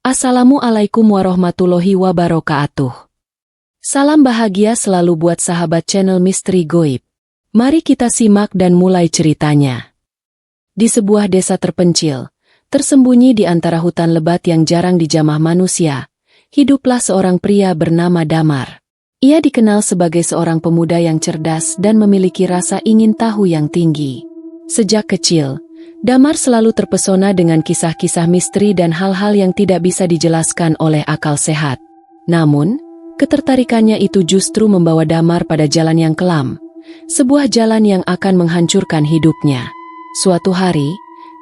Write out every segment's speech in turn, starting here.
Assalamualaikum warahmatullahi wabarakatuh. Salam bahagia selalu buat sahabat channel Misteri Goib. Mari kita simak dan mulai ceritanya. Di sebuah desa terpencil, tersembunyi di antara hutan lebat yang jarang dijamah manusia, hiduplah seorang pria bernama Damar. Ia dikenal sebagai seorang pemuda yang cerdas dan memiliki rasa ingin tahu yang tinggi. Sejak kecil, Damar selalu terpesona dengan kisah-kisah misteri dan hal-hal yang tidak bisa dijelaskan oleh akal sehat. Namun, ketertarikannya itu justru membawa Damar pada jalan yang kelam, sebuah jalan yang akan menghancurkan hidupnya. Suatu hari,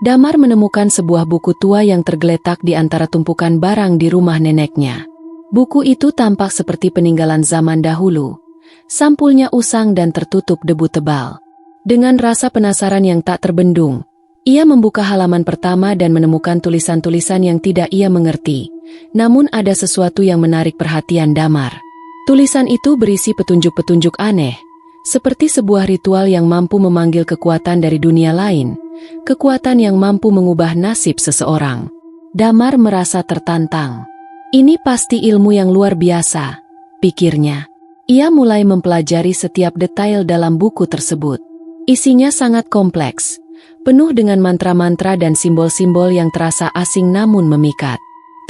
Damar menemukan sebuah buku tua yang tergeletak di antara tumpukan barang di rumah neneknya. Buku itu tampak seperti peninggalan zaman dahulu. Sampulnya usang dan tertutup debu tebal. Dengan rasa penasaran yang tak terbendung, ia membuka halaman pertama dan menemukan tulisan-tulisan yang tidak ia mengerti. Namun ada sesuatu yang menarik perhatian Damar. Tulisan itu berisi petunjuk-petunjuk aneh, seperti sebuah ritual yang mampu memanggil kekuatan dari dunia lain, kekuatan yang mampu mengubah nasib seseorang. Damar merasa tertantang. Ini pasti ilmu yang luar biasa, pikirnya. Ia mulai mempelajari setiap detail dalam buku tersebut. Isinya sangat kompleks, penuh dengan mantra-mantra dan simbol-simbol yang terasa asing namun memikat.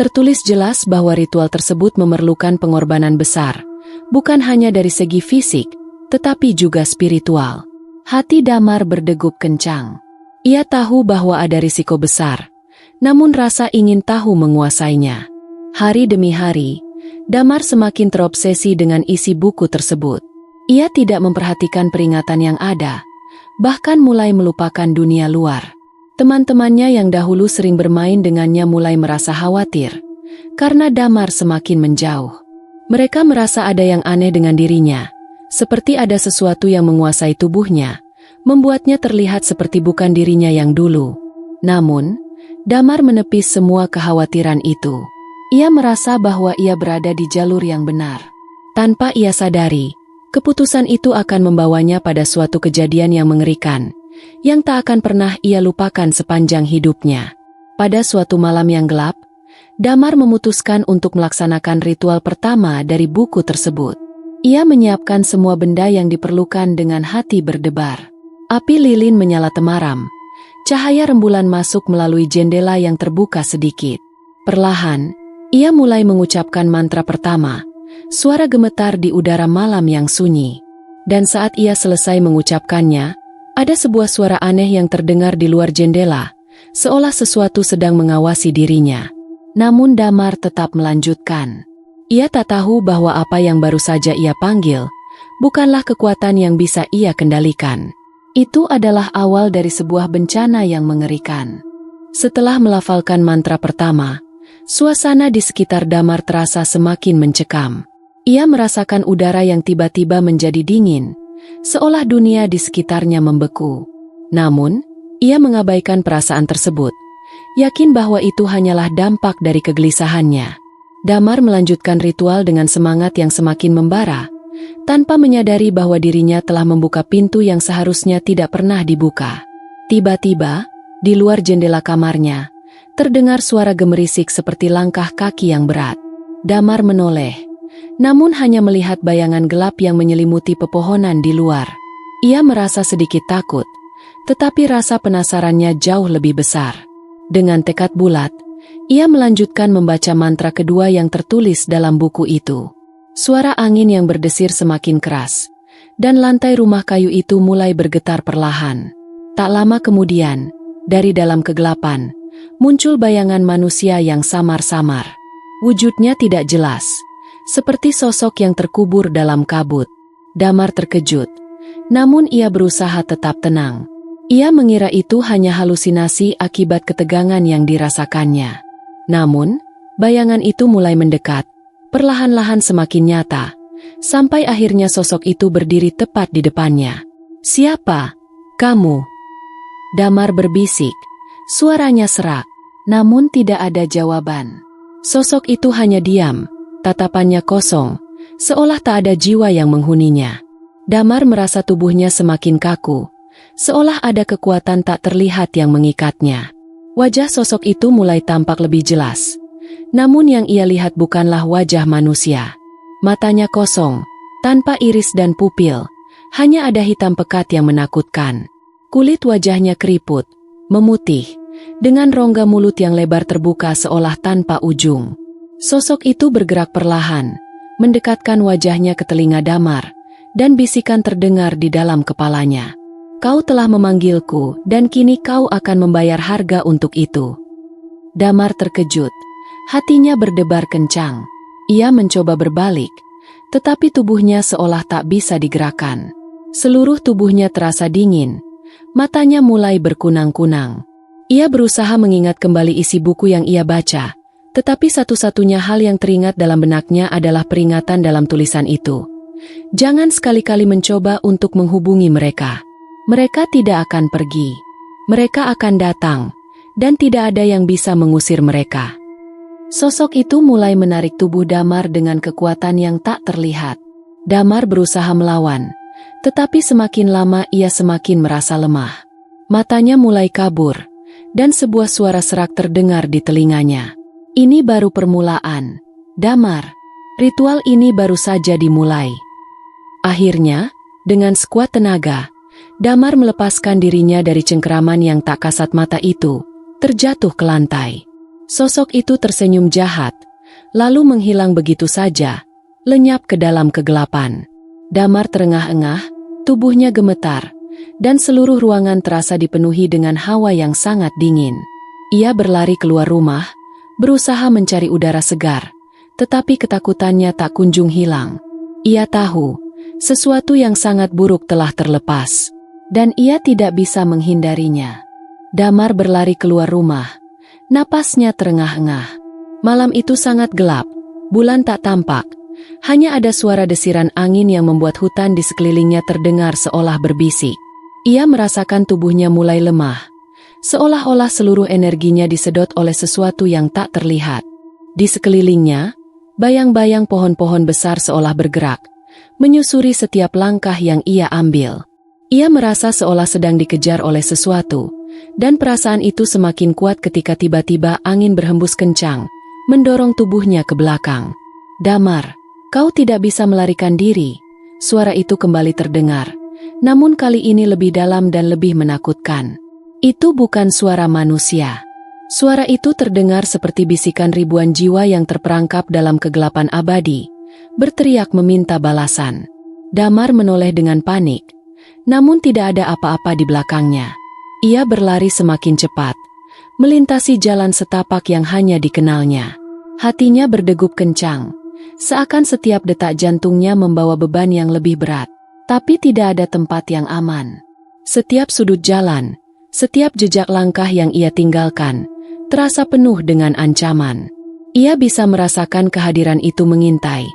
Tertulis jelas bahwa ritual tersebut memerlukan pengorbanan besar, bukan hanya dari segi fisik, tetapi juga spiritual. Hati Damar berdegup kencang. Ia tahu bahwa ada risiko besar, namun rasa ingin tahu menguasainya. Hari demi hari, Damar semakin terobsesi dengan isi buku tersebut. Ia tidak memperhatikan peringatan yang ada, bahkan mulai melupakan dunia luar. Teman-temannya yang dahulu sering bermain dengannya mulai merasa khawatir, karena Damar semakin menjauh. Mereka merasa ada yang aneh dengan dirinya, seperti ada sesuatu yang menguasai tubuhnya, membuatnya terlihat seperti bukan dirinya yang dulu. Namun, Damar menepis semua kekhawatiran itu. Ia merasa bahwa ia berada di jalur yang benar. Tanpa ia sadari, keputusan itu akan membawanya pada suatu kejadian yang mengerikan, yang tak akan pernah ia lupakan sepanjang hidupnya. Pada suatu malam yang gelap, Damar memutuskan untuk melaksanakan ritual pertama dari buku tersebut. Ia menyiapkan semua benda yang diperlukan dengan hati berdebar. Api lilin menyala temaram. Cahaya rembulan masuk melalui jendela yang terbuka sedikit. Perlahan, ia mulai mengucapkan mantra pertama. Suara gemetar di udara malam yang sunyi. Dan saat ia selesai mengucapkannya, ada sebuah suara aneh yang terdengar di luar jendela, seolah sesuatu sedang mengawasi dirinya. Namun Damar tetap melanjutkan. Ia tak tahu bahwa apa yang baru saja ia panggil, bukanlah kekuatan yang bisa ia kendalikan. Itu adalah awal dari sebuah bencana yang mengerikan. Setelah melafalkan mantra pertama, suasana di sekitar Damar terasa semakin mencekam. Ia merasakan udara yang tiba-tiba menjadi dingin, seolah dunia di sekitarnya membeku. Namun, ia mengabaikan perasaan tersebut, yakin bahwa itu hanyalah dampak dari kegelisahannya. Damar melanjutkan ritual dengan semangat yang semakin membara, tanpa menyadari bahwa dirinya telah membuka pintu yang seharusnya tidak pernah dibuka. Tiba-tiba, di luar jendela kamarnya, terdengar suara gemerisik seperti langkah kaki yang berat. Damar menoleh, namun hanya melihat bayangan gelap yang menyelimuti pepohonan di luar. Ia merasa sedikit takut, tetapi rasa penasarannya jauh lebih besar. Dengan tekad bulat, ia melanjutkan membaca mantra kedua yang tertulis dalam buku itu. Suara angin yang berdesir semakin keras, dan lantai rumah kayu itu mulai bergetar perlahan. Tak lama kemudian, dari dalam kegelapan, muncul bayangan manusia yang samar-samar. Wujudnya tidak jelas, seperti sosok yang terkubur dalam kabut. Damar terkejut, namun ia berusaha tetap tenang. Ia mengira itu hanya halusinasi akibat ketegangan yang dirasakannya. Namun, bayangan itu mulai mendekat, perlahan-lahan semakin nyata, sampai akhirnya sosok itu berdiri tepat di depannya. "Siapa? Kamu?" Damar berbisik, suaranya serak. Namun tidak ada jawaban. Sosok itu hanya diam, tatapannya kosong, seolah tak ada jiwa yang menghuninya. Damar merasa tubuhnya semakin kaku, seolah ada kekuatan tak terlihat yang mengikatnya. Wajah sosok itu mulai tampak lebih jelas, Namun yang ia lihat bukanlah wajah manusia. Matanya kosong, tanpa iris dan pupil, hanya ada hitam pekat yang menakutkan. Kulit wajahnya keriput, memutih, dengan rongga mulut yang lebar terbuka seolah tanpa ujung. Sosok itu bergerak perlahan, mendekatkan wajahnya ke telinga Damar, dan bisikan terdengar di dalam kepalanya. Kau telah memanggilku, dan kini kau akan membayar harga untuk itu. Damar terkejut, hatinya berdebar kencang. Ia mencoba berbalik, tetapi tubuhnya seolah tak bisa digerakkan. Seluruh tubuhnya terasa dingin, matanya mulai berkunang-kunang. Ia berusaha mengingat kembali isi buku yang ia baca, tetapi satu-satunya hal yang teringat dalam benaknya adalah peringatan dalam tulisan itu. Jangan sekali-kali mencoba untuk menghubungi mereka. Mereka tidak akan pergi. Mereka akan datang, dan tidak ada yang bisa mengusir mereka. Sosok itu mulai menarik tubuh Damar dengan kekuatan yang tak terlihat. Damar berusaha melawan, tetapi semakin lama ia semakin merasa lemah. Matanya mulai kabur, dan sebuah suara serak terdengar di telinganya. Ini baru permulaan, Damar. Ritual ini baru saja dimulai. Akhirnya, dengan sekuat tenaga, Damar melepaskan dirinya dari cengkeraman yang tak kasat mata itu, terjatuh ke lantai. Sosok itu tersenyum jahat, lalu menghilang begitu saja, lenyap ke dalam kegelapan. Damar terengah-engah, tubuhnya gemetar, dan seluruh ruangan terasa dipenuhi dengan hawa yang sangat dingin. Ia berlari keluar rumah, berusaha mencari udara segar, tetapi ketakutannya tak kunjung hilang. Ia tahu, sesuatu yang sangat buruk telah terlepas, dan ia tidak bisa menghindarinya. Damar berlari keluar rumah, napasnya terengah-engah. Malam itu sangat gelap, bulan tak tampak, hanya ada suara desiran angin yang membuat hutan di sekelilingnya terdengar seolah berbisik. Ia merasakan tubuhnya mulai lemah, seolah-olah seluruh energinya disedot oleh sesuatu yang tak terlihat. Di sekelilingnya, bayang-bayang pohon-pohon besar seolah bergerak, menyusuri setiap langkah yang ia ambil. Ia merasa seolah sedang dikejar oleh sesuatu, dan perasaan itu semakin kuat ketika tiba-tiba angin berhembus kencang, mendorong tubuhnya ke belakang. Damar, kau tidak bisa melarikan diri. Suara itu kembali terdengar, namun kali ini lebih dalam dan lebih menakutkan. Itu bukan suara manusia. Suara itu terdengar seperti bisikan ribuan jiwa yang terperangkap dalam kegelapan abadi, berteriak meminta balasan. Damar menoleh dengan panik, namun tidak ada apa-apa di belakangnya. Ia berlari semakin cepat, melintasi jalan setapak yang hanya dikenalnya. Hatinya berdegup kencang, seakan setiap detak jantungnya membawa beban yang lebih berat. Tapi tidak ada tempat yang aman. Setiap sudut jalan, setiap jejak langkah yang ia tinggalkan, terasa penuh dengan ancaman. Ia bisa merasakan kehadiran itu mengintai,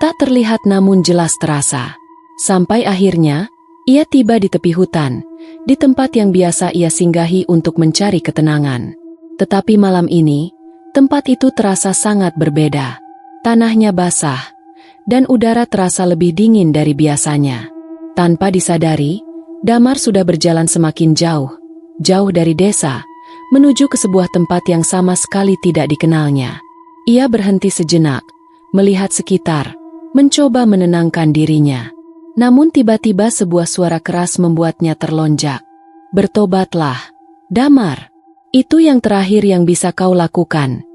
tak terlihat namun jelas terasa. Sampai akhirnya, ia tiba di tepi hutan, di tempat yang biasa ia singgahi untuk mencari ketenangan. Tetapi malam ini, tempat itu terasa sangat berbeda. Tanahnya basah, dan udara terasa lebih dingin dari biasanya. Tanpa disadari, Damar sudah berjalan semakin jauh, jauh dari desa, menuju ke sebuah tempat yang sama sekali tidak dikenalnya. Ia berhenti sejenak, melihat sekitar, mencoba menenangkan dirinya. Namun tiba-tiba sebuah suara keras membuatnya terlonjak. Bertobatlah, Damar. Itu yang terakhir yang bisa kau lakukan,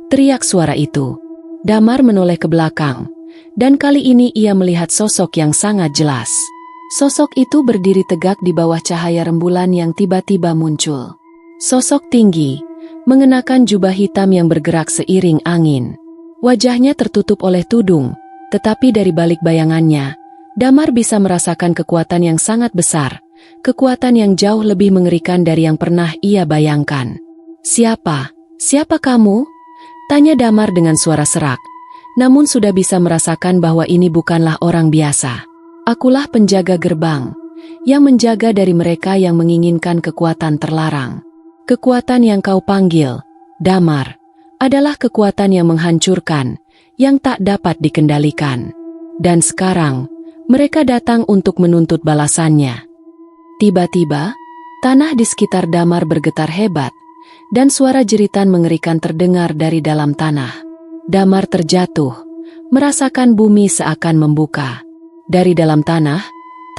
teriak suara itu. Damar menoleh ke belakang, dan kali ini ia melihat sosok yang sangat jelas. Sosok itu berdiri tegak di bawah cahaya rembulan yang tiba-tiba muncul. Sosok tinggi, mengenakan jubah hitam yang bergerak seiring angin. Wajahnya tertutup oleh tudung, tetapi dari balik bayangannya, Damar bisa merasakan kekuatan yang sangat besar, kekuatan yang jauh lebih mengerikan dari yang pernah ia bayangkan. Siapa? Siapa kamu? Tanya Damar dengan suara serak, namun sudah bisa merasakan bahwa ini bukanlah orang biasa. Akulah penjaga gerbang, yang menjaga dari mereka yang menginginkan kekuatan terlarang. Kekuatan yang kau panggil, Damar, adalah kekuatan yang menghancurkan, yang tak dapat dikendalikan. Dan sekarang, mereka datang untuk menuntut balasannya. Tiba-tiba, tanah di sekitar Damar bergetar hebat, dan suara jeritan mengerikan terdengar dari dalam tanah. Damar terjatuh, merasakan bumi seakan membuka. Dari dalam tanah,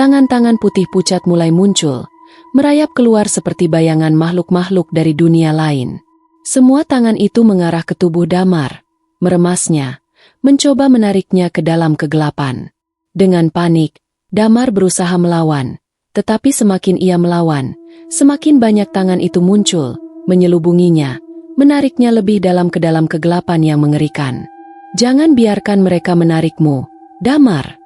tangan-tangan putih pucat mulai muncul, merayap keluar seperti bayangan makhluk-makhluk dari dunia lain. Semua tangan itu mengarah ke tubuh Damar, meremasnya, mencoba menariknya ke dalam kegelapan. Dengan panik, Damar berusaha melawan, tetapi semakin ia melawan, semakin banyak tangan itu muncul, menyelubunginya, menariknya lebih dalam ke dalam kegelapan yang mengerikan. "Jangan biarkan mereka menarikmu, Damar!"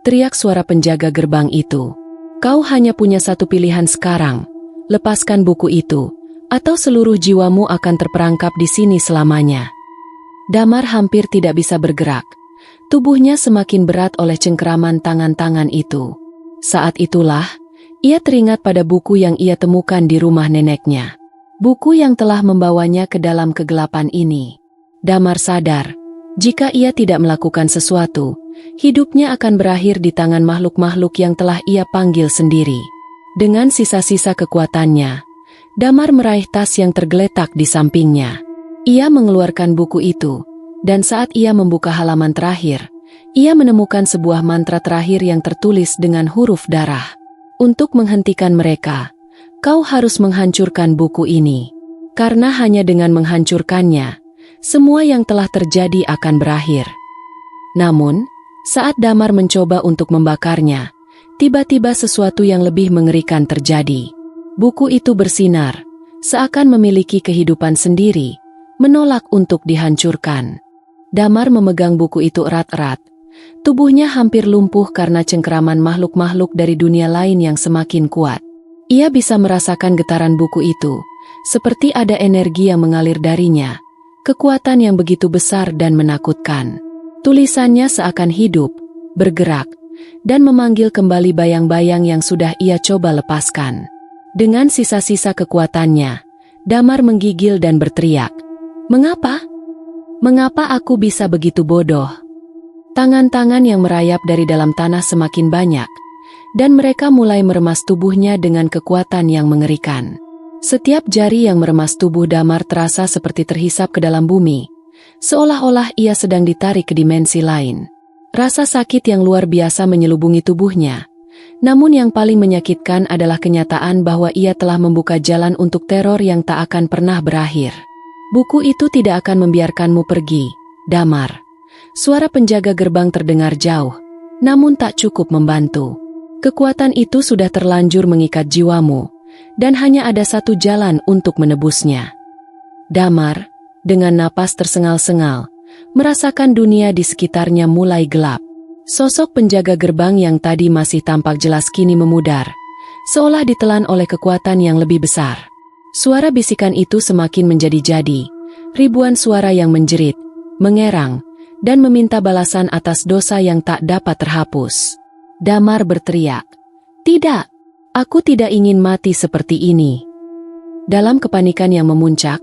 teriak suara penjaga gerbang itu. "Kau hanya punya satu pilihan sekarang, lepaskan buku itu, atau seluruh jiwamu akan terperangkap di sini selamanya." Damar hampir tidak bisa bergerak. Tubuhnya semakin berat oleh cengkeraman tangan-tangan itu. Saat itulah, ia teringat pada buku yang ia temukan di rumah neneknya. Buku yang telah membawanya ke dalam kegelapan ini. Damar sadar, jika ia tidak melakukan sesuatu, hidupnya akan berakhir di tangan makhluk-makhluk yang telah ia panggil sendiri. Dengan sisa-sisa kekuatannya, Damar meraih tas yang tergeletak di sampingnya. Ia mengeluarkan buku itu, dan saat ia membuka halaman terakhir, ia menemukan sebuah mantra terakhir yang tertulis dengan huruf darah. "Untuk menghentikan mereka, kau harus menghancurkan buku ini. Karena hanya dengan menghancurkannya, semua yang telah terjadi akan berakhir." Namun, saat Damar mencoba untuk membakarnya, tiba-tiba sesuatu yang lebih mengerikan terjadi. Buku itu bersinar, seakan memiliki kehidupan sendiri, menolak untuk dihancurkan. Damar memegang buku itu erat-erat. Tubuhnya hampir lumpuh karena cengkeraman makhluk-makhluk dari dunia lain yang semakin kuat. Ia bisa merasakan getaran buku itu, seperti ada energi yang mengalir darinya, kekuatan yang begitu besar dan menakutkan. Tulisannya seakan hidup, bergerak, dan memanggil kembali bayang-bayang yang sudah ia coba lepaskan. Dengan sisa-sisa kekuatannya, Damar menggigil dan berteriak, "Mengapa? Mengapa aku bisa begitu bodoh?" Tangan-tangan yang merayap dari dalam tanah semakin banyak, dan mereka mulai meremas tubuhnya dengan kekuatan yang mengerikan. Setiap jari yang meremas tubuh Damar terasa seperti terhisap ke dalam bumi, seolah-olah ia sedang ditarik ke dimensi lain. Rasa sakit yang luar biasa menyelubungi tubuhnya, namun yang paling menyakitkan adalah kenyataan bahwa ia telah membuka jalan untuk teror yang tak akan pernah berakhir. "Buku itu tidak akan membiarkanmu pergi, Damar." Suara penjaga gerbang terdengar jauh, namun tak cukup membantu. Kekuatan itu sudah terlanjur mengikat jiwamu, dan hanya ada satu jalan untuk menebusnya. Damar, dengan napas tersengal-sengal, merasakan dunia di sekitarnya mulai gelap. Sosok penjaga gerbang yang tadi masih tampak jelas kini memudar, seolah ditelan oleh kekuatan yang lebih besar. Suara bisikan itu semakin menjadi-jadi, ribuan suara yang menjerit, mengerang, dan meminta balasan atas dosa yang tak dapat terhapus. Damar berteriak, "Tidak, aku tidak ingin mati seperti ini." Dalam kepanikan yang memuncak,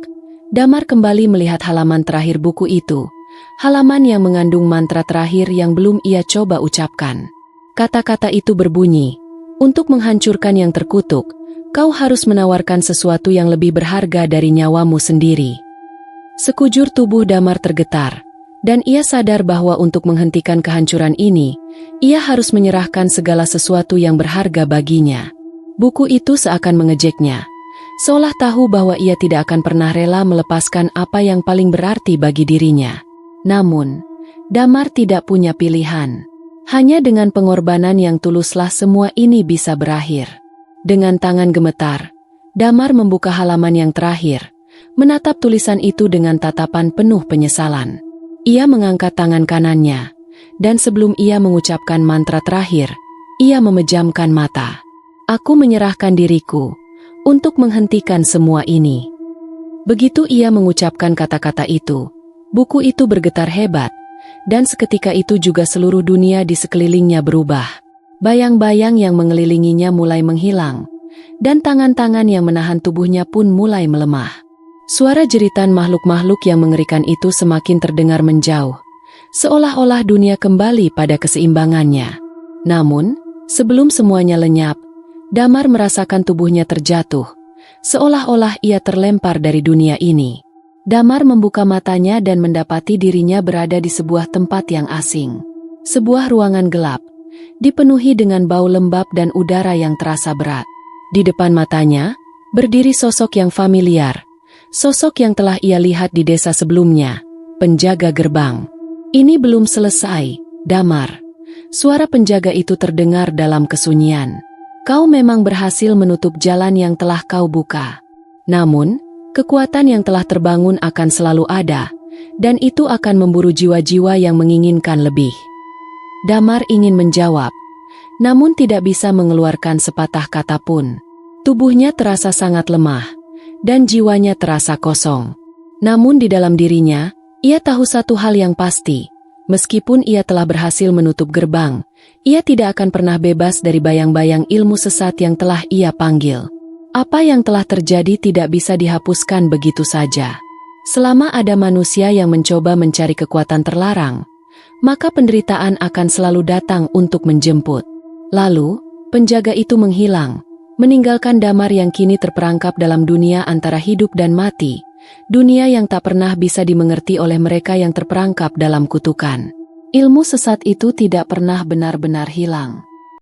Damar kembali melihat halaman terakhir buku itu, halaman yang mengandung mantra terakhir yang belum ia coba ucapkan. Kata-kata itu berbunyi, "Untuk menghancurkan yang terkutuk, kau harus menawarkan sesuatu yang lebih berharga dari nyawamu sendiri." Sekujur tubuh Damar tergetar, dan ia sadar bahwa untuk menghentikan kehancuran ini, ia harus menyerahkan segala sesuatu yang berharga baginya. Buku itu seakan mengejeknya, seolah tahu bahwa ia tidak akan pernah rela melepaskan apa yang paling berarti bagi dirinya. Namun, Damar tidak punya pilihan. Hanya dengan pengorbanan yang tuluslah semua ini bisa berakhir. Dengan tangan gemetar, Damar membuka halaman yang terakhir, menatap tulisan itu dengan tatapan penuh penyesalan. Ia mengangkat tangan kanannya, dan sebelum ia mengucapkan mantra terakhir, ia memejamkan mata. "Aku menyerahkan diriku untuk menghentikan semua ini." Begitu ia mengucapkan kata-kata itu, buku itu bergetar hebat, dan seketika itu juga seluruh dunia di sekelilingnya berubah. Bayang-bayang yang mengelilinginya mulai menghilang, dan tangan-tangan yang menahan tubuhnya pun mulai melemah. Suara jeritan makhluk-makhluk yang mengerikan itu semakin terdengar menjauh, seolah-olah dunia kembali pada keseimbangannya. Namun, sebelum semuanya lenyap, Damar merasakan tubuhnya terjatuh, Seolah-olah ia terlempar dari dunia ini. Damar membuka matanya dan mendapati dirinya berada di sebuah tempat yang asing. Sebuah ruangan gelap, dipenuhi dengan bau lembab dan udara yang terasa berat. Di depan matanya, berdiri sosok yang familiar. Sosok yang telah ia lihat di desa sebelumnya, penjaga gerbang. Ini belum selesai, Damar. Suara penjaga itu terdengar dalam kesunyian. Kau memang berhasil menutup jalan yang telah kau buka. Namun, kekuatan yang telah terbangun akan selalu ada, dan itu akan memburu jiwa-jiwa yang menginginkan lebih. Damar ingin menjawab, namun tidak bisa mengeluarkan sepatah kata pun. Tubuhnya terasa sangat lemah, dan jiwanya terasa kosong. Namun di dalam dirinya, ia tahu satu hal yang pasti. Meskipun ia telah berhasil menutup gerbang, ia tidak akan pernah bebas dari bayang-bayang ilmu sesat yang telah ia panggil. Apa yang telah terjadi tidak bisa dihapuskan begitu saja. Selama ada manusia yang mencoba mencari kekuatan terlarang, maka penderitaan akan selalu datang untuk menjemput. Lalu, penjaga itu menghilang, meninggalkan Damar yang kini terperangkap dalam dunia antara hidup dan mati, dunia yang tak pernah bisa dimengerti oleh mereka yang terperangkap dalam kutukan. Ilmu sesat itu tidak pernah benar-benar hilang.